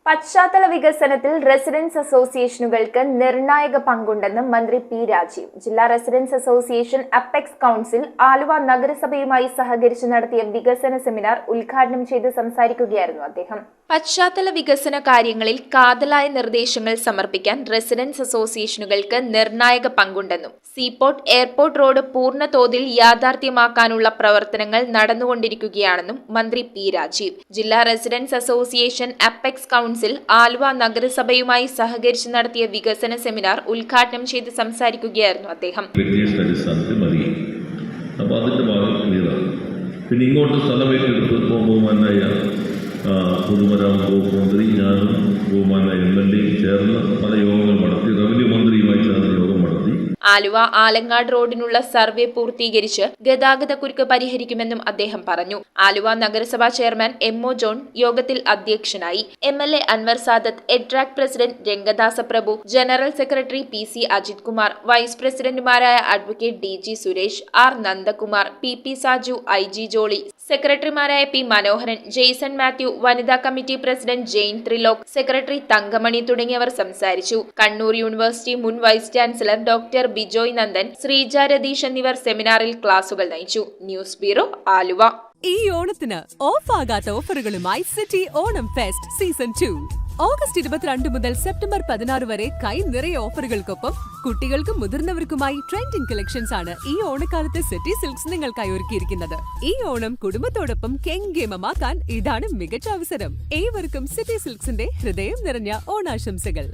പശ്ചാത്തല വികസനത്തിൽ റെസിഡൻസ് അസോസിയേഷനുകൾക്ക് നിർണായക പങ്കുണ്ടെന്ന് മന്ത്രി പി രാജീവ്. ജില്ലാ residents association apex council Aluva നഗരസഭയുമായി സഹകരിച്ച് നടത്തിയ വികസന സെമിനാർ ഉദ്ഘാടനം ചെയ്ത് സംസാരിക്കുകയായിരുന്നു അദ്ദേഹം. പശ്ചാത്തല വികസന കാര്യങ്ങളിൽ കാതലായ നിർദ്ദേശങ്ങൾ സമർപ്പിക്കാൻ റെസിഡൻസ് അസോസിയേഷനുകൾക്ക് നിർണായക പങ്കുണ്ടെന്നും സീപോർട്ട് എയർപോർട്ട് റോഡ് പൂർണ്ണ തോതിൽ യാഥാർത്ഥ്യമാക്കാനുള്ള പ്രവർത്തനങ്ങൾ നടന്നുകൊണ്ടിരിക്കുകയാണെന്നും മന്ത്രി പി രാജീവ്. ജില്ലാ residents association apex council Aluva നഗരസഭയുമായി സഹകരിച്ച് നടത്തിയ വികസന സെമിനാർ ഉദ്ഘാടനം ചെയ്ത് സംസാരിക്കുകയായിരുന്നു അദ്ദേഹം. പിന്നെ ഇങ്ങോട്ട് സ്ഥലമേറ്റെടുത്ത് ബഹുമാനായ പൊതുമരാമത്ത് വകുപ്പ് മന്ത്രി, ഞാനും ബഹുമാനായ MLA ചേർന്ന് പല യോഗങ്ങൾ നടത്തി, റവന്യൂ മന്ത്രിയുമായി ചേർന്ന് യോഗം നടത്തി. ആലുവ ആലങ്ങാട് റോഡിനുള്ള സർവേ പൂർത്തീകരിച്ച് ഗതാഗത കുരുക്ക് പരിഹരിക്കുമെന്നും അദ്ദേഹം പറഞ്ഞു. ആലുവ നഗരസഭാ ചെയർമാൻ MO ജോൺ യോഗത്തിൽ അധ്യക്ഷനായി. MLA Anwar Sadath, EDRAC president Rangadasa Prabhu, general secretary PC Ajith Kumar, vice പ്രസിഡന്റുമാരായ advocate DG Suresh, R Nandakumar, PP Saju, IG Jolly, സെക്രട്ടറിമാരായ P മനോഹരൻ, ജെയ്സൺ മാത്യു, വനിതാ committee president Jain Thrilok, secretary Thankamani തുടങ്ങിയവർ സംസാരിച്ചു. കണ്ണൂർ യൂണിവേഴ്സിറ്റി മുൻ vice chancellor doctor Bijoy Nandan, Sreeja Ratheesh എന്നിവർ സെമിനാറിൽ ക്ലാസുകൾ നയിച്ചു. News bureau, Aluva. ഈ ഓണത്തിന് ഓഫ് ആകാത്ത ഓഫറുകളുമായി city Onam fest season 2. August 22 മുതൽ സെപ്റ്റംബർ 16 വരെ കൈ നിറയെ ഓഫറുകൾക്കൊപ്പം കുട്ടികൾക്കും മുതിർന്നവർക്കുമായി ട്രെൻഡിംഗ് കളക്ഷൻസ് ആണ് ഈ ഓണക്കാലത്ത് സിറ്റി സിൽക്സ് നിങ്ങൾക്കായി ഒരുക്കിയിരിക്കുന്നത്. ഈ ഓണം കുടുംബത്തോടൊപ്പം കെങ്കേമമാക്കാൻ ഇതാണ് മികച്ച അവസരം. ഏവർക്കും സിറ്റി സിൽക്സിന്റെ ഹൃദയം നിറഞ്ഞ ഓണാശംസകൾ.